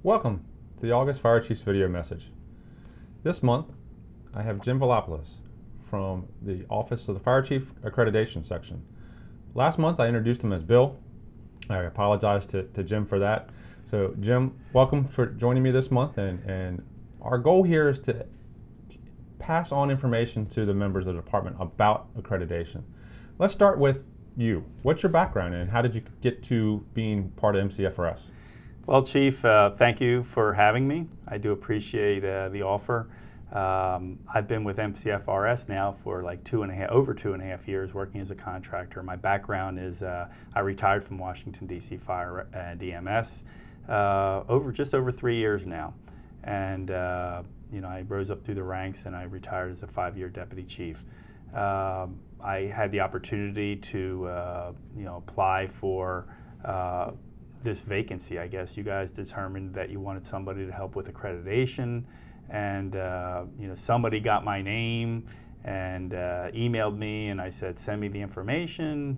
Welcome to the August Fire Chiefs video message. This month, I have Jim Velopoulos from the Office of the Fire Chief Accreditation section. Last month, I introduced him as Bill. I apologize to Jim for that. So Jim, welcome for joining me this month, and our goal here is to pass on information to the members of the department about accreditation. Let's start with you. What's your background and how did you get to being part of MCFRS? Well, Chief, thank you for having me. I do appreciate the offer. I've been with MCFRS now for like over two and a half years working as a contractor. My background is I retired from Washington, D.C. Fire and EMS just over 3 years now. And I rose up through the ranks and I retired as a 5-year deputy chief. I had the opportunity to apply for this vacancy. I guess you guys determined that you wanted somebody to help with accreditation, and somebody got my name and emailed me, and I said, send me the information.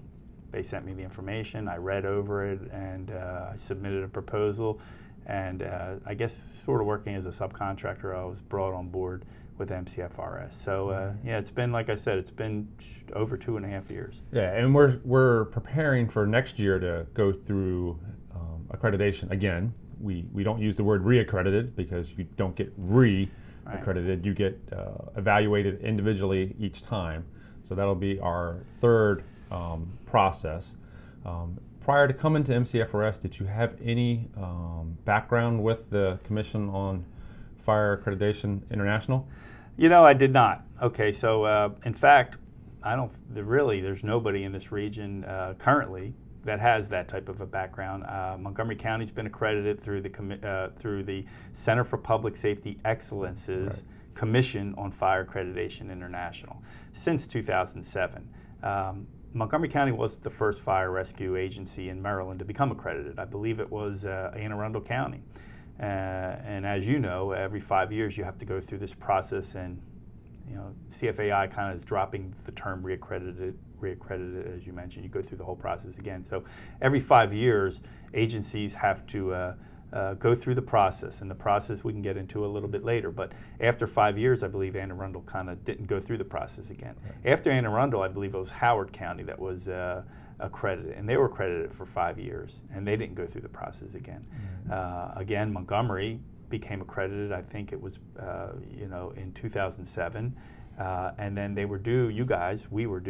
They sent me the information. I read over it, and I submitted a proposal, and I guess sort of working as a subcontractor, I was brought on board with MCFRS. So yeah, it's been, like I said, it's been over 2.5 years. Yeah, and we're preparing for next year to go through accreditation again. We don't use the word reaccredited because you don't get re-accredited. Right. You get evaluated individually each time. So that'll be our third process. Prior to coming to MCFRS, did you have any background with the Commission on Fire Accreditation International? I did not. Okay, so in fact, there's nobody in this region currently that has that type of a background. Montgomery County's been accredited through the Center for Public Safety Excellence's right. Commission on Fire Accreditation International since 2007. Montgomery County was the first fire rescue agency in Maryland to become accredited. I believe it was Anne Arundel County. And as you know, every 5 years you have to go through this process, and CFAI kind of is dropping the term reaccredited, as you mentioned. You go through the whole process again. So every 5 years, agencies have to go through the process, and the process we can get into a little bit later. But after 5 years, I believe Anne Arundel kind of didn't go through the process again. Right. After Anne Arundel, I believe it was Howard County that was accredited, and they were accredited for 5 years, and they didn't go through the process again. Mm-hmm. Again, Montgomery became accredited, I think it was in 2007, and then we were due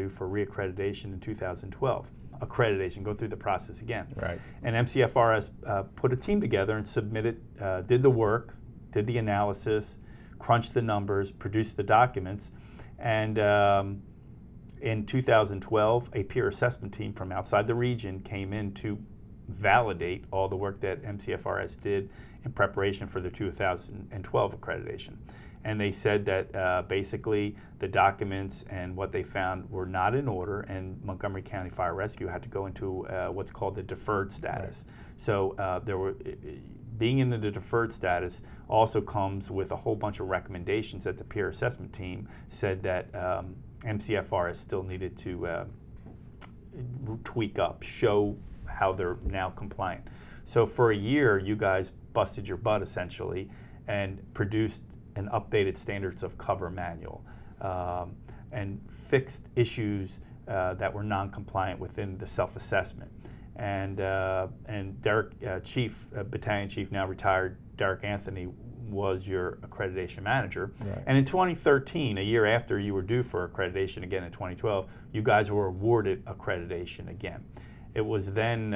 for reaccreditation in 2012. Accreditation, go through the process again. Right. And MCFRS put a team together and submitted, did the work, did the analysis, crunched the numbers, produced the documents, and in 2012, a peer assessment team from outside the region came in to validate all the work that MCFRS did in preparation for the 2012 accreditation. And they said that basically the documents and what they found were not in order, and Montgomery County Fire Rescue had to go into what's called the deferred status. Right. So being in the deferred status also comes with a whole bunch of recommendations that the peer assessment team said that MCFRS still needed to tweak up, show how they're now compliant. So for a year, you guys busted your butt essentially and produced an updated standards of cover manual and fixed issues that were non-compliant within the self-assessment. And Derek, Battalion Chief, now retired, Derek Anthony, was your accreditation manager. Right. And in 2013, a year after you were due for accreditation again in 2012, you guys were awarded accreditation again. It was then,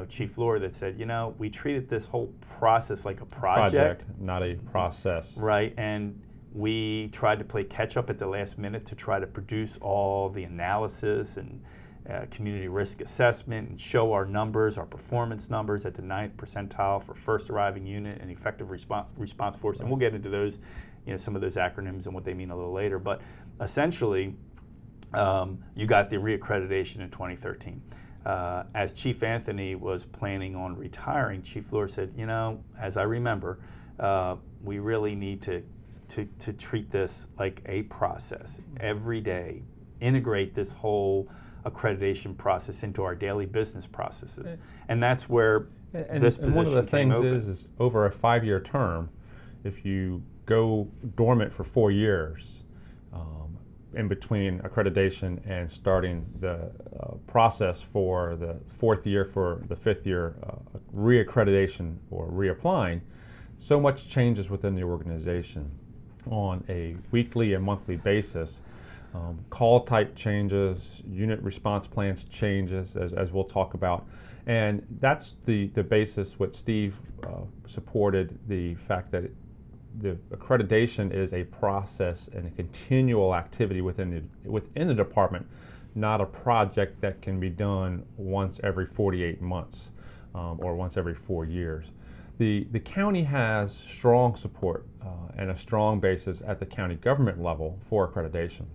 Chief Lore that said, we treated this whole process like a project. Not a process. Right, and we tried to play catch up at the last minute to try to produce all the analysis and community risk assessment and show our numbers, our performance numbers at the 9th percentile for first arriving unit and effective response force. And we'll get into those, some of those acronyms and what they mean a little later. But essentially, you got the reaccreditation in 2013. As Chief Anthony was planning on retiring, Chief Lore said, as I remember, we really need to treat this like a process every day, integrate this whole accreditation process into our daily business processes. And that's where this position one of the came things open. is over a 5-year term, if you go dormant for 4 years in between accreditation and starting the process for the 4th year for the 5th year reaccreditation or reapplying, so much changes within the organization on a weekly and monthly basis. Call type changes, unit response plans changes, as we'll talk about. And that's the basis what Steve supported, the fact that the accreditation is a process and a continual activity within the department, not a project that can be done once every 48 months or once every 4 years. The county has strong support and a strong basis at the county government level for accreditation.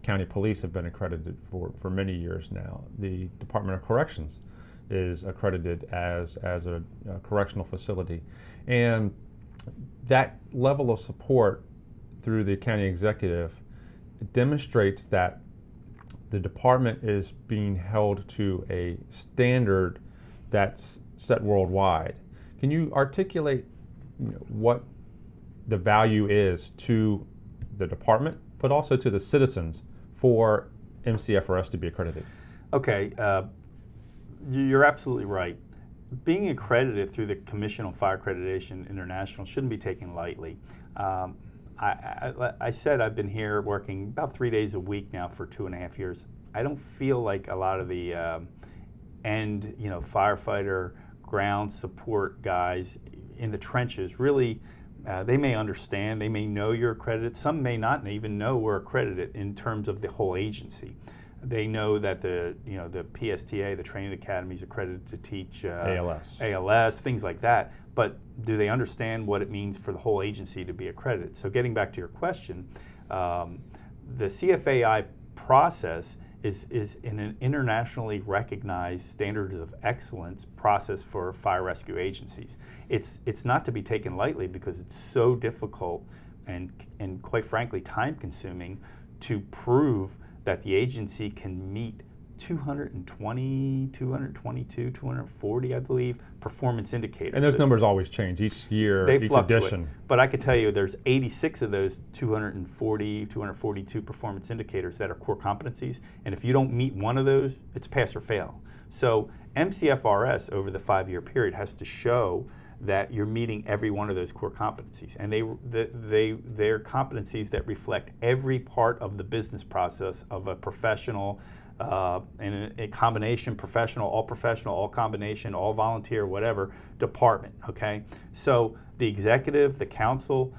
County police have been accredited for many years now. The Department of Corrections is accredited as a correctional facility. And that level of support through the county executive demonstrates that the department is being held to a standard that's set worldwide. Can you articulate what the value is to the department, but also to the citizens for MCFRS to be accredited? Okay, you're absolutely right. Being accredited through the Commission on Fire Accreditation International shouldn't be taken lightly. I said I've been here working about 3 days a week now for 2.5 years. I don't feel like a lot of the firefighter ground support guys in the trenches really, they may understand, they may know you're accredited. Some may not even know we're accredited in terms of the whole agency. They know that the PSTA, the training academy, is accredited to teach ALS, things like that. But do they understand what it means for the whole agency to be accredited? So getting back to your question, the CFAI process is an internationally recognized standards of excellence process for fire rescue agencies. It's not to be taken lightly because it's so difficult and quite frankly time-consuming to prove that the agency can meet 220, 222, 240, I believe, performance indicators. And those numbers always change each year, they each fluctuate. edition. But I could tell you there's 86 of those 240, 242 performance indicators that are core competencies. And if you don't meet one of those, it's pass or fail. So MCFRS over the 5-year period has to show that you're meeting every one of those core competencies. And they're competencies that reflect every part of the business process of a professional, and a combination professional, all combination, all volunteer, whatever, department, okay? So the executive, the council,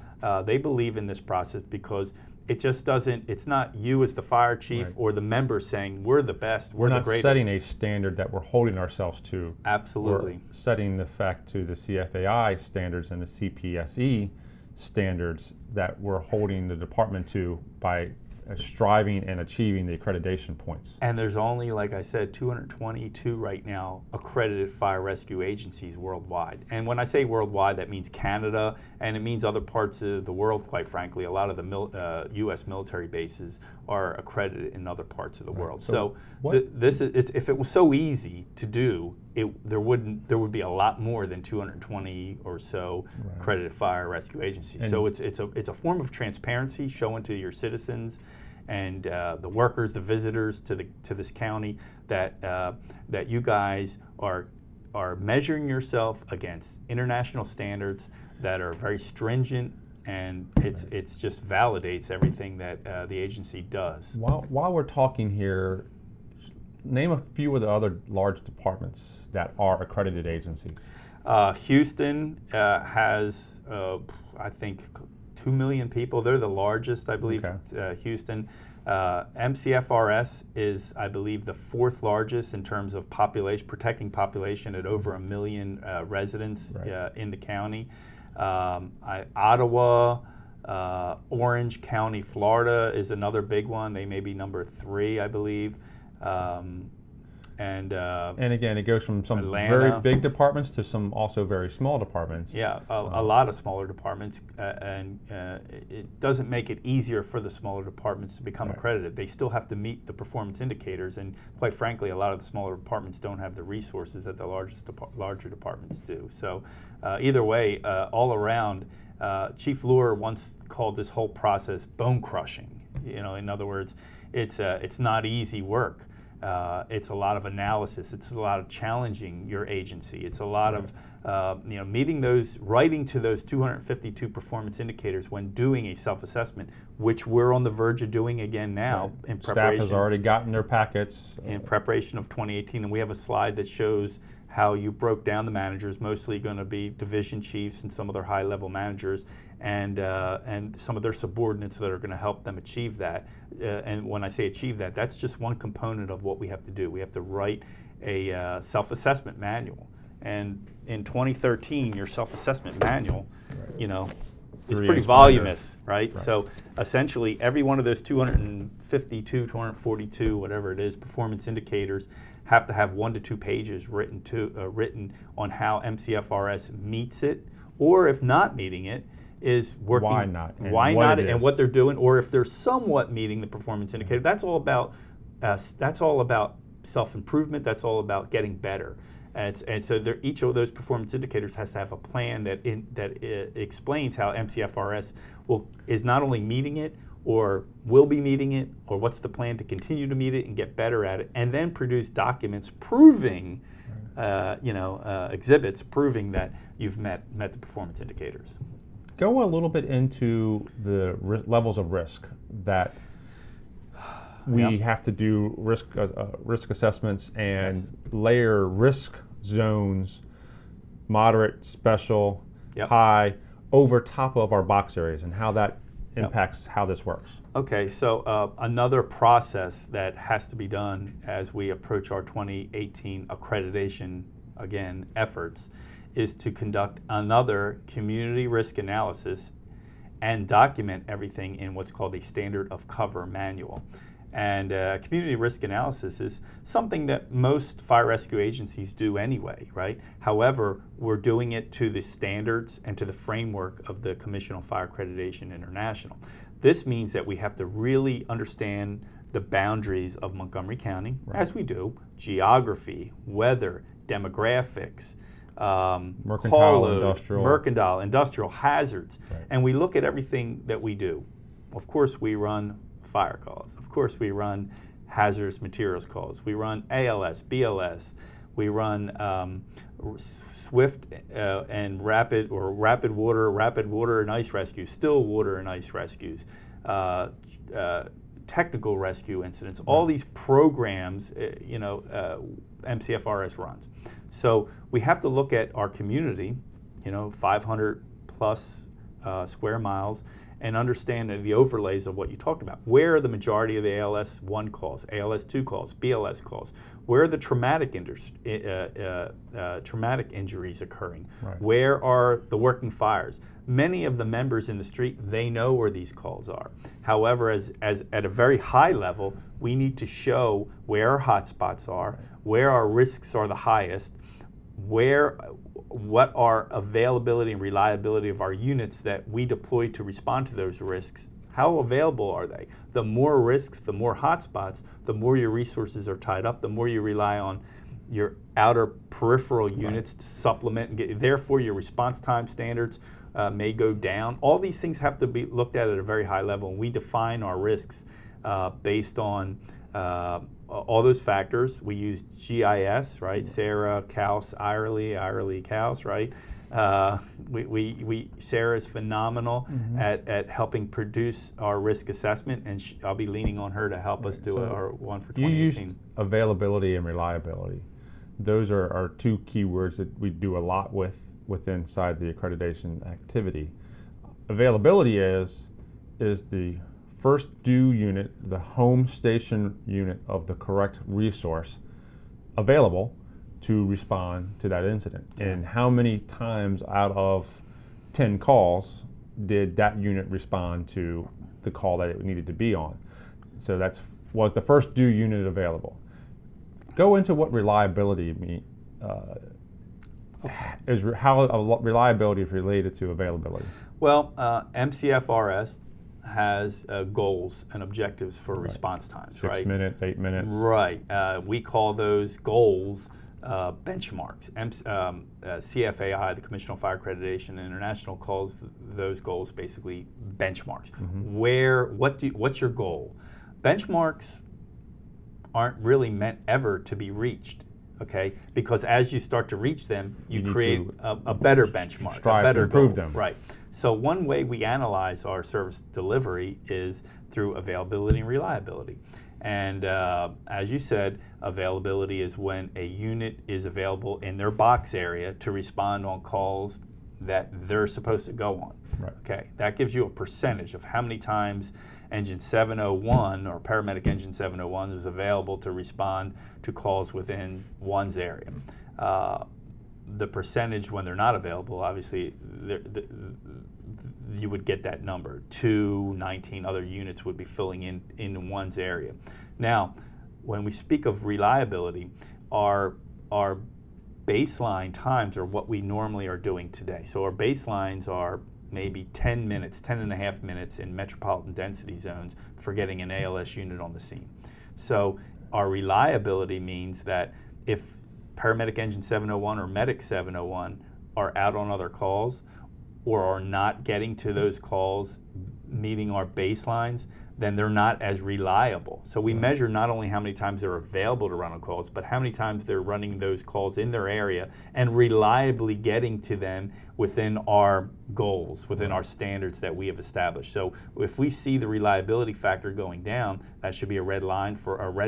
they believe in this process because it just doesn't, it's not you as the fire chief right. or the members saying, we're the best, we're the greatest. We're not setting a standard that we're holding ourselves to. Absolutely. We're setting the fact to the CFAI standards and the CPSE standards that we're holding the department to by striving and achieving the accreditation points. And there's only, like I said, 222 right now accredited fire rescue agencies worldwide. And when I say worldwide, that means Canada, and it means other parts of the world, quite frankly. A lot of the U.S. military bases are accredited in other parts of the world. So if it was so easy to do, there would be a lot more than 220 or so accredited fire rescue agencies. And so it's a form of transparency showing to your citizens and the workers, the visitors to this county that you guys are measuring yourself against international standards that are very stringent, and it's just validates everything that the agency does. While we're talking here, name a few of the other large departments that are accredited agencies. Houston has, I think, 2 million people. They're the largest, I believe, Houston. MCFRS is, I believe, the 4th largest in terms of population, protecting population at over 1 million residents in the county. Ottawa, Orange County, Florida is another big one. They may be number 3, I believe. And again, it goes from some Atlanta. very big departments to some also very small departments. Yeah, a lot of smaller departments, and it doesn't make it easier for the smaller departments to become accredited. They still have to meet the performance indicators, and quite frankly, a lot of the smaller departments don't have the resources that the larger departments do. So either way, all around, Chief Luer once called this whole process bone crushing. You know, in other words, it's not easy work. It's a lot of analysis. It's a lot of challenging your agency. It's a lot of writing to those 252 performance indicators when doing a self-assessment, which we're on the verge of doing again now in preparation. Staff has already gotten their packets. In preparation of 2018, and we have a slide that shows how you broke down the managers, mostly going to be division chiefs and some of their high-level managers, and some of their subordinates that are going to help them achieve that. And when I say achieve that, that's just one component of what we have to do. We have to write a self-assessment manual. And in 2013, your self-assessment manual, you know, is pretty voluminous, right? So essentially, every one of those 252, 242, whatever it is, performance indicators have to have 1 to 2 pages written on how MCFRS meets it, or if not meeting it, is working. Why not? And what they're doing, or if they're somewhat meeting the performance indicator. That's all about self-improvement. That's all about getting better. And so each of those performance indicators has to have a plan that explains how MCFRS is not only meeting it, or will be meeting it, or what's the plan to continue to meet it and get better at it, and then produce documents proving, exhibits proving that you've met the performance indicators. Go a little bit into the levels of risk that we have to do risk assessments and layer risk zones, moderate, special, high, over top of our box areas, and how that impacts how this works. Okay, so another process that has to be done as we approach our 2018 accreditation, again, efforts, is to conduct another community risk analysis and document everything in what's called a standard of cover manual. And community risk analysis is something that most fire rescue agencies do anyway, right? However, we're doing it to the standards and to the framework of the Commission on Fire Accreditation International. This means that we have to really understand the boundaries of Montgomery County, as we do, geography, weather, demographics, mercantile, industrial hazards. And we look at everything that we do. Of course, we run fire calls. Of course, we run hazardous materials calls. We run ALS, BLS. We run swift and rapid water and ice rescues, still water and ice rescues, technical rescue incidents. All these programs, MCFRS runs. So we have to look at our community, 500 plus square miles, and understand the overlays of what you talked about. Where are the majority of the ALS 1 calls, ALS 2 calls, BLS calls? Where are the traumatic injuries occurring? Where are the working fires? Many of the members in the street, they know where these calls are. However, as at a very high level, we need to show where our hotspots are, where our risks are the highest, what are availability and reliability of our units that we deploy to respond to those risks. How available are they? The more risks, the more hotspots, the more your resources are tied up, the more you rely on your outer peripheral units to supplement, and therefore your response time standards may go down. All these things have to be looked at a very high level, and we define our risks based on all those factors. We use GIS, right? Sarah, Kaus, Irely, Kaus, right? Sarah is phenomenal at helping produce our risk assessment, and I'll be leaning on her to help us do our one for 2018. You used availability and reliability. Those are two key words that we do a lot inside the accreditation activity. Availability is the first due unit, the home station unit of the correct resource available to respond to that incident. And how many times out of 10 calls did that unit respond to the call that it needed to be on? So that was the first due unit available. go into what reliability means. How reliability is related to availability. Well, MCFRS has goals and objectives for response times, 6 minutes, 8 minutes. Right. We call those goals benchmarks. CFAI, the Commission on Fire Accreditation International, calls those goals basically benchmarks. What's your goal? Benchmarks aren't really meant ever to be reached. Okay, because as you start to reach them, you create a better benchmark, strive a better to improve goal. them. Right. So one way we analyze our service delivery is through availability and reliability. And as you said, availability is when a unit is available in their box area to respond on calls that they're supposed to go on. Right. Okay, that gives you a percentage of how many times engine 701 or paramedic engine 701 is available to respond to calls within one's area. The percentage when they're not available, obviously, you would get that number. 19 other units would be filling in one's area. Now, when we speak of reliability, our baseline times are what we normally are doing today. So our baselines are maybe 10 minutes, 10 and a half minutes in metropolitan density zones for getting an ALS unit on the scene. So our reliability means that if paramedic engine 701 or medic 701 are out on other calls or are not getting to those calls meeting our baselines, then they're not as reliable. So we measure not only how many times they're available to run on calls, but how many times they're running those calls in their area and reliably getting to them within our goals, within our standards that we have established. So if we see the reliability factor going down, that should be a red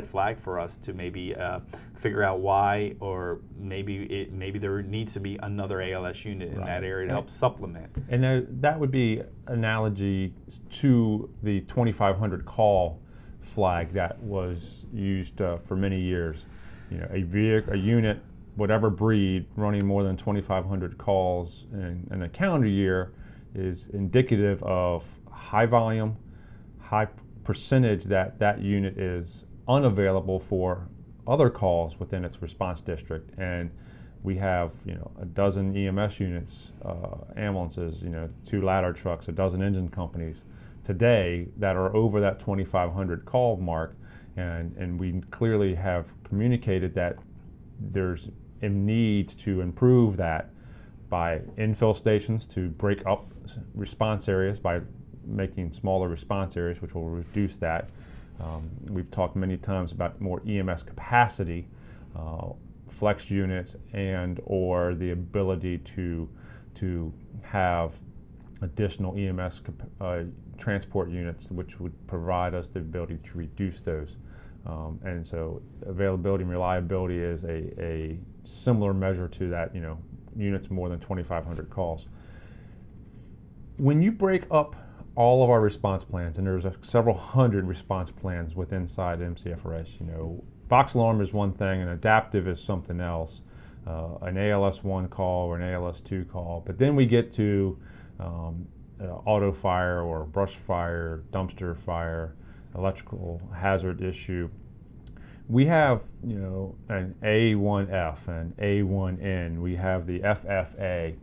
flag for us to maybe figure out why, or maybe there needs to be another ALS unit in that area to help supplement. And that would be analogy to the 2500 call flag that was used for many years. You know, a unit, whatever breed, running more than 2,500 calls in a calendar year is indicative of high volume, high percentage that unit is unavailable for other calls within its response district. And we have, a dozen EMS units, ambulances, 2 ladder trucks, a dozen engine companies today that are over that 2,500 call mark, and we clearly have communicated that there's a need to improve that by infill stations to break up response areas by making smaller response areas, which will reduce that. We've talked many times about more EMS capacity, flex units, and or the ability to have additional EMS transport units, which would provide us the ability to reduce those. And so availability and reliability is a similar measure to that, units more than 2,500 calls. When you break up all of our response plans, and there's several hundred response plans inside MCFRS, box alarm is one thing and adaptive is something else, an ALS1 call or an ALS2 call, but then we get to auto fire or brush fire, dumpster fire, electrical hazard issue. We have, an A1F and A1N. We have the FFA.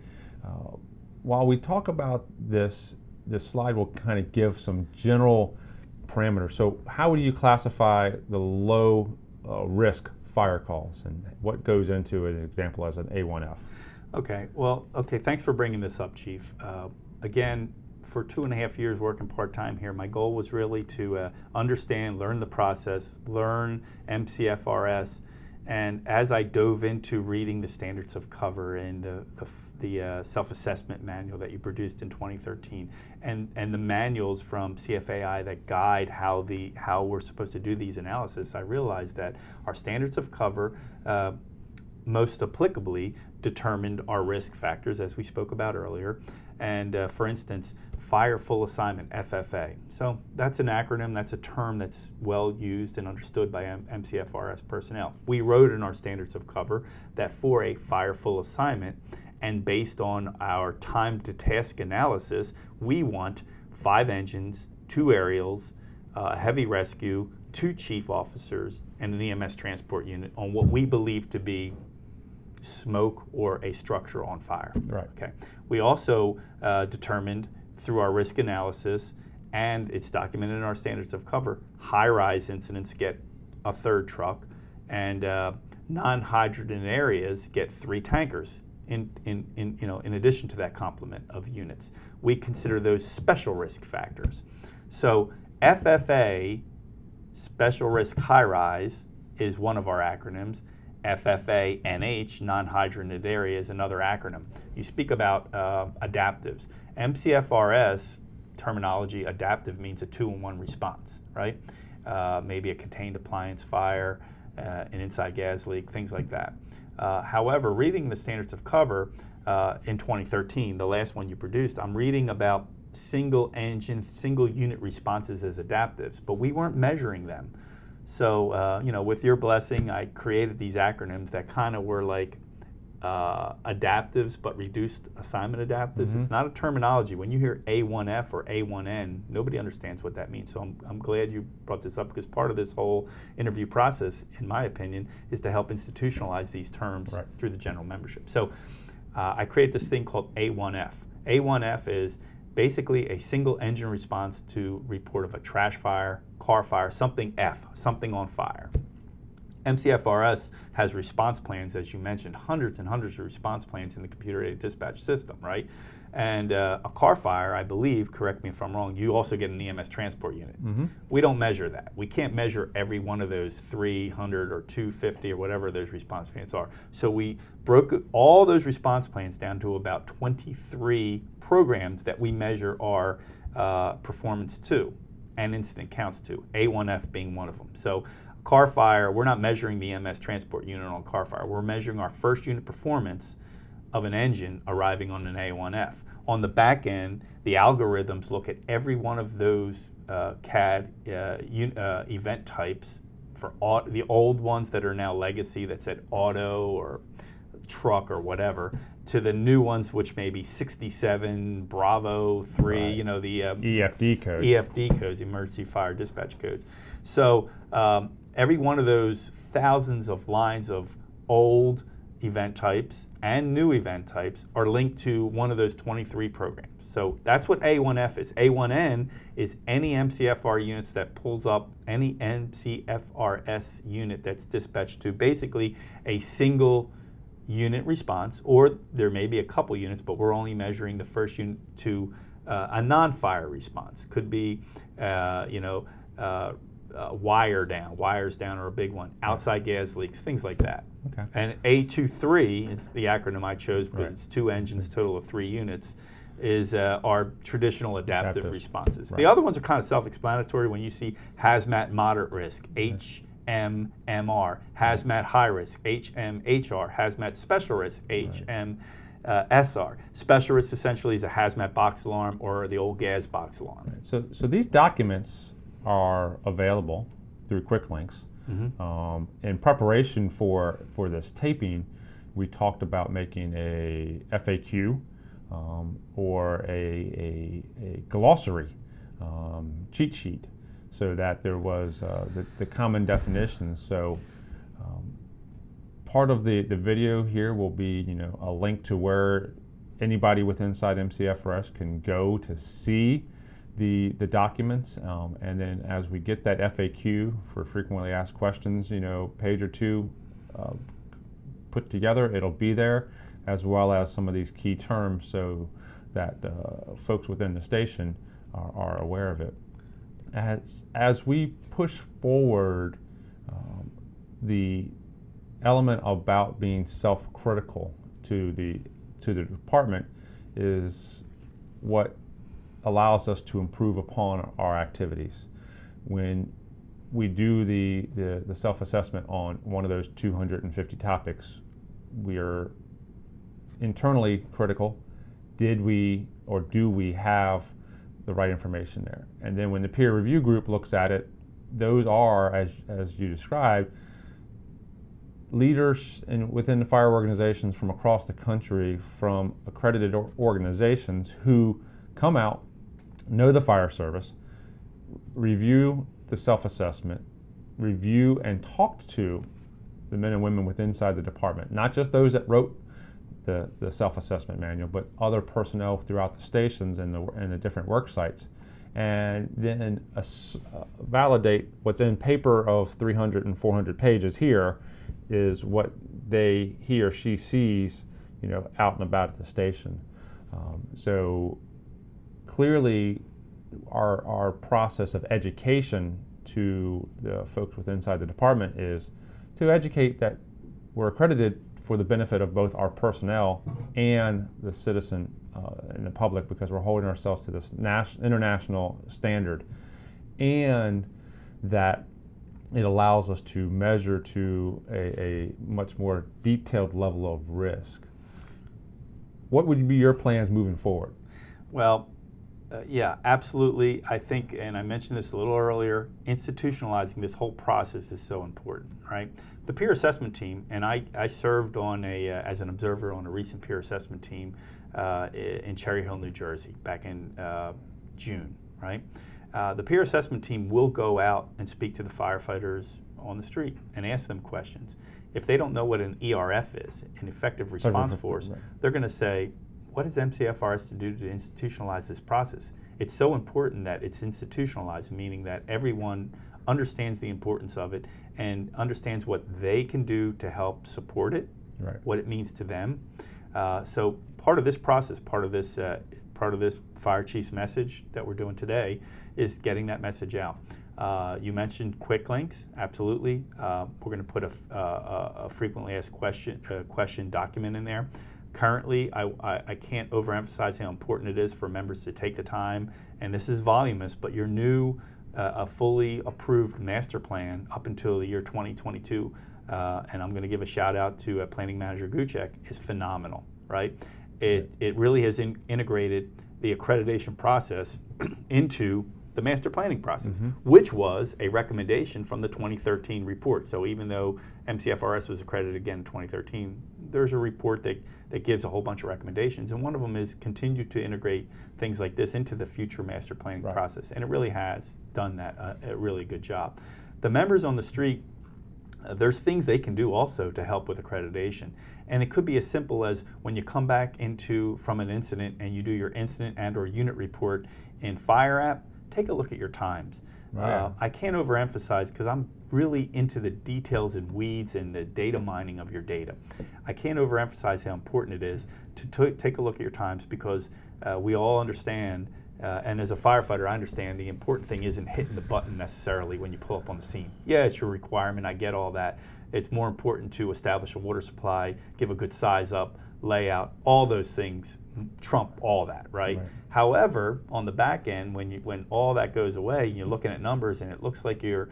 While we talk about this slide will kind of give some general parameters. So how would you classify the low risk fire calls, and what goes into an example as an A1F? Okay, thanks for bringing this up, Chief. Again, for 2.5 years working part-time here, my goal was really to understand, learn the process, learn MCFRS, and as I dove into reading the standards of cover and the self-assessment manual that you produced in 2013, and the manuals from CFAI that guide how we're supposed to do these analysis, I realized that our standards of cover most applicably determined our risk factors, as we spoke about earlier. And for instance, Fire Full Assignment, FFA. So that's an acronym, that's a term that's well used and understood by MCFRS personnel. We wrote in our standards of cover that for a Fire Full Assignment, and based on our time to task analysis, we want 5 engines, 2 aerials, heavy rescue, 2 chief officers, and an EMS transport unit on what we believe to be smoke or a structure on fire. Right. Okay. We also determined through our risk analysis, and it's documented in our standards of cover, high-rise incidents get a 3rd truck, and non-hydrogen areas get 3 tankers in addition to that complement of units. We consider those special risk factors. So FFA, special risk high-rise, is one of our acronyms. FFA-NH, non-hydrogenated area, is another acronym. You speak about adaptives. MCFRS terminology, adaptive means a 2-in-1 response, right? Maybe a contained appliance fire, an inside gas leak, things like that. However, reading the standards of cover in 2013, the last one you produced, I'm reading about single engine, single unit responses as adaptives, but we weren't measuring them. So, with your blessing, I created these acronyms that kind of were like adaptives, but reduced assignment adaptives. Mm-hmm. It's not a terminology. When you hear A1F or A1N, nobody understands what that means. So I'm glad you brought this up, because part of this whole interview process, in my opinion, is to help institutionalize these terms right. through the general membership. So I created this thing called A1F. A1F is basically a single engine response to report of a trash fire, car fire, something on fire. MCFRS has response plans, as you mentioned, hundreds and hundreds of response plans in the computer-aided dispatch system, right? And a car fire, I believe, correct me if I'm wrong, you also get an EMS transport unit. Mm-hmm. We don't measure that. We can't measure every one of those 300 or 250 or whatever those response plans are. So we broke all those response plans down to about 23 programs that we measure our performance to and incident counts to, A1F being one of them. So car fire, we're not measuring the EMS transport unit on car fire. We're measuring our first unit performance of an engine arriving on an A1F. On the back end, the algorithms look at every one of those CAD event types, for the old ones that are now legacy that said auto or truck or whatever, to the new ones which may be 67, Bravo 3, right. The EFD codes. EFD codes, emergency fire dispatch codes. So every one of those thousands of lines of old event types and new event types are linked to one of those 23 programs. So that's what A1F is. A1N is any MCFR units that pulls up any MCFRS unit that's dispatched to basically a single unit response, or there may be a couple units, but we're only measuring the first unit to a non-fire response. Could be, wires down or a big one, outside gas leaks, things like that. Okay. And A23 is the acronym I chose because right. it's 2 engines, total of 3 units, is our traditional adaptive responses. Right. The other ones are kind of self-explanatory. When you see hazmat moderate risk, HMMR, hazmat high risk, HMHR, hazmat special risk, HMSR. Special risk essentially is a hazmat box alarm or the old gas box alarm. Right. So these documents are available through quick links. Mm-hmm. In preparation for this taping, we talked about making a FAQ or a glossary cheat sheet, so that there was the common definitions. So part of the video here will be a link to where anybody with inside MCFRS can go to see the documents, and then as we get that FAQ for frequently asked questions, page or two put together, it'll be there, as well as some of these key terms, so that folks within the station are aware of it. As we push forward, the element about being self-critical to the department is what allows us to improve upon our activities. When we do the self-assessment on one of those 250 topics, we are internally critical. Did we or do we have the right information there? And then when the peer review group looks at it, those are, as you described, leaders within the fire organizations from across the country, from accredited organizations who come out, know the fire service, review the self-assessment, review and talked to the men and women within inside the department, not just those that wrote the self-assessment manual, but other personnel throughout the stations and the different work sites, and then validate what's in paper of 300 and 400 pages here is what he or she sees, out and about at the station. So clearly, our process of education to the folks within inside the department is to educate that we're accredited for the benefit of both our personnel and the citizen and the public, because we're holding ourselves to this international standard, and that it allows us to measure to a much more detailed level of risk. What would be your plans moving forward? Well, yeah, absolutely. I think, and I mentioned this a little earlier, institutionalizing this whole process is so important, right? The peer assessment team, and I served on as an observer on a recent peer assessment team in Cherry Hill, New Jersey, back in June, right? The peer assessment team will go out and speak to the firefighters on the street and ask them questions. If they don't know what an ERF is, an effective response force, they're going to say, what does MCFRS to do to institutionalize this process? It's so important that it's institutionalized, meaning that everyone understands the importance of it and understands what they can do to help support it, what it means to them. So part of this process, part of this fire chief's message that we're doing today is getting that message out. You mentioned quick links. Absolutely. We're going to put a frequently asked question document in there. Currently, I can't overemphasize how important it is for members to take the time, and this is voluminous, but your new, a fully approved master plan up until the year 2022, and I'm going to give a shout out to Planning Manager Gucek, is phenomenal, right? It really has integrated the accreditation process into the master planning process, which was a recommendation from the 2013 report. So even though MCFRS was accredited again in 2013, there's a report that gives a whole bunch of recommendations, and one of them is continue to integrate things like this into the future master planning process, and it really has done that a really good job. The members on the street, there's things they can do also to help with accreditation, and it could be as simple as when you come back from an incident and you do your incident and or unit report in Fire App, take a look at your times. I can't overemphasize, because I'm really into the details and weeds and the data mining of your data. I can't overemphasize how important it is to take a look at your times, because we all understand, and as a firefighter I understand, the important thing isn't hitting the button necessarily when you pull up on the scene. Yeah, it's your requirement, I get all that. It's more important to establish a water supply, give a good size up, layout, all those things trump all that, right? However, on the back end, when all that goes away, you're looking at numbers and it looks like you're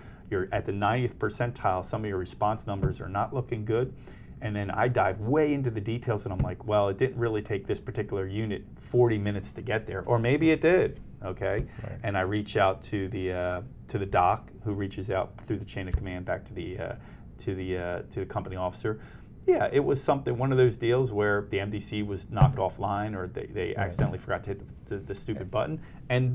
at the 90th percentile, some of your response numbers are not looking good, and then I dive way into the details and I'm like, well, it didn't really take this particular unit 40 minutes to get there, or maybe it did, okay? And I reach out to the doc, who reaches out through the chain of command back to the company officer. Yeah, it was one of those deals where the MDC was knocked offline, or they accidentally forgot to hit the stupid button,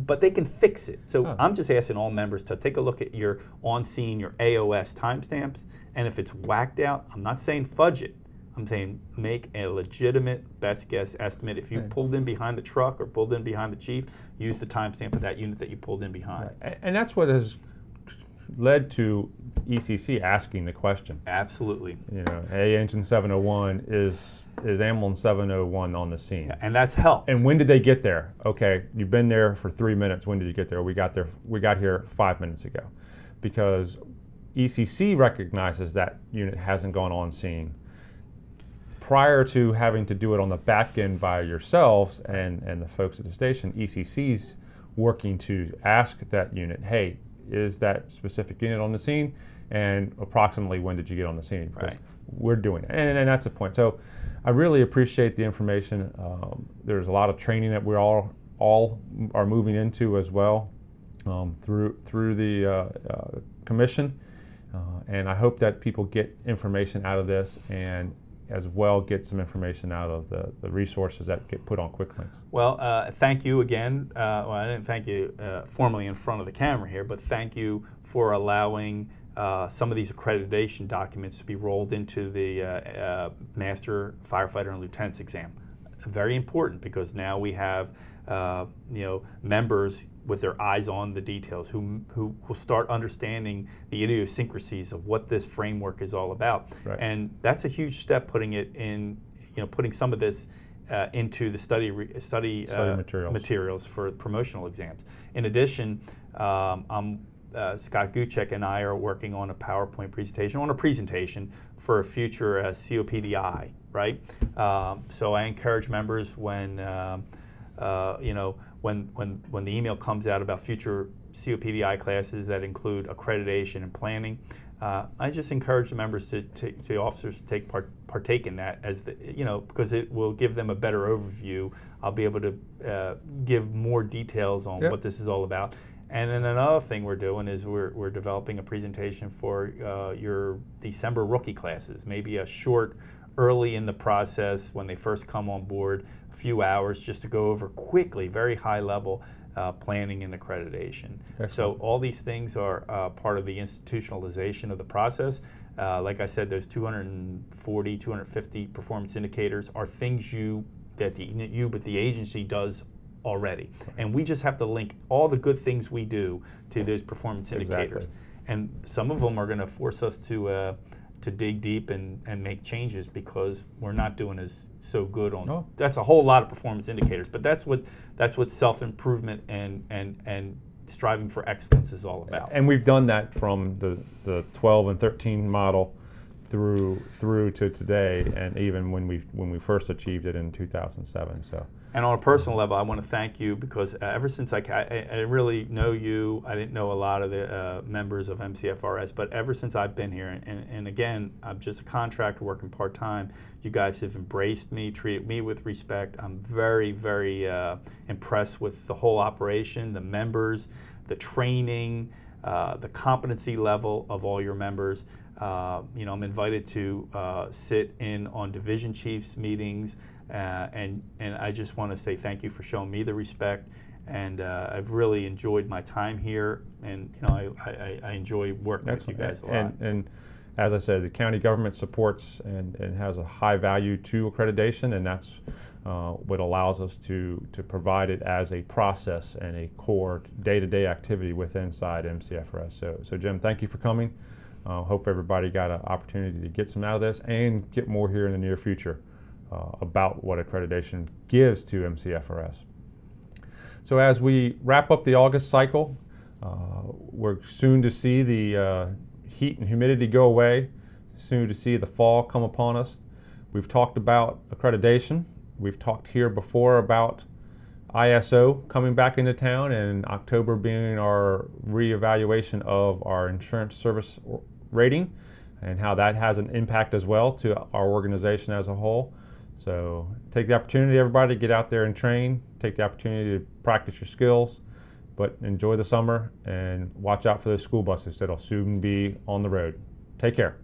but they can fix it. So I'm just asking all members to take a look at your on-scene, your AOS timestamps, and if it's whacked out, I'm not saying fudge it. I'm saying make a legitimate best guess estimate. If you pulled in behind the truck or pulled in behind the chief, use the timestamp of that unit that you pulled in behind. And that's what has led to ECC asking the question. Absolutely. Hey, engine 701, is ambulance 701 on the scene? Yeah, and that's helped. And when did they get there? Okay, you've been there for 3 minutes. When did you get there? We got here 5 minutes ago, because ECC recognizes that unit hasn't gone on scene. Prior to having to do it on the back end by yourselves and the folks at the station, ECC's working to ask that unit, hey, is that specific unit on the scene, and approximately when did you get on the scene? Because we're doing it, and that's the point. So I really appreciate the information. There's a lot of training that we all are moving into as well through the commission, and I hope that people get information out of this, and as well get some information out of the resources that get put on quick links. Well, thank you again. Well, I didn't thank you formally in front of the camera here, but thank you for allowing some of these accreditation documents to be rolled into the Master Firefighter and Lieutenant's exam. Very important, because now we have members with their eyes on the details who will start understanding the idiosyncrasies of what this framework is all about. Right. And that's a huge step, putting it in, putting some of this into the study materials for promotional exams. In addition, Scott Gucek and I are working on a PowerPoint presentation, for a future COPDI, right? So I encourage members when when the email comes out about future COPDI classes that include accreditation and planning, I just encourage the members the officers to partake in that, as because it will give them a better overview. I'll be able to give more details on what this is all about. And then another thing we're doing is we're developing a presentation for your December rookie classes, maybe a short, early in the process when they first come on board, a few hours just to go over quickly, very high level planning and accreditation. Excellent. So all these things are part of the institutionalization of the process. Like I said, those 240, 250 performance indicators are things but the agency does already. And we just have to link all the good things we do to those performance indicators. And some of them are going to force us to dig deep and make changes, because we're not doing so good on. That's a whole lot of performance indicators, but that's what self-improvement and striving for excellence is all about. And we've done that from the 12 and 13 model through to today, and even when we first achieved it in 2007. So. And on a personal level, I want to thank you, because ever since I really know you, I didn't know a lot of the members of MCFRS, but ever since I've been here, and again, I'm just a contractor working part-time, you guys have embraced me, treated me with respect. I'm very, very impressed with the whole operation, the members, the training, the competency level of all your members. I'm invited to sit in on division chiefs meetings, and I just want to say thank you for showing me the respect, and I've really enjoyed my time here, and I enjoy working with you guys a lot. And as I said, the county government supports and has a high value to accreditation, and that's what allows us to provide it as a process and a core day-to-day activity inside MCFRS. So Jim, thank you for coming. Hope everybody got an opportunity to get some out of this and get more here in the near future about what accreditation gives to MCFRS. So as we wrap up the August cycle, we're soon to see the heat and humidity go away, soon to see the fall come upon us. We've talked about accreditation. We've talked here before about ISO coming back into town, and October being our reevaluation of our insurance service rating and how that has an impact as well to our organization as a whole. So take the opportunity, everybody, to get out there and train. Take the opportunity to practice your skills, but enjoy the summer and watch out for those school buses that'll soon be on the road. Take care.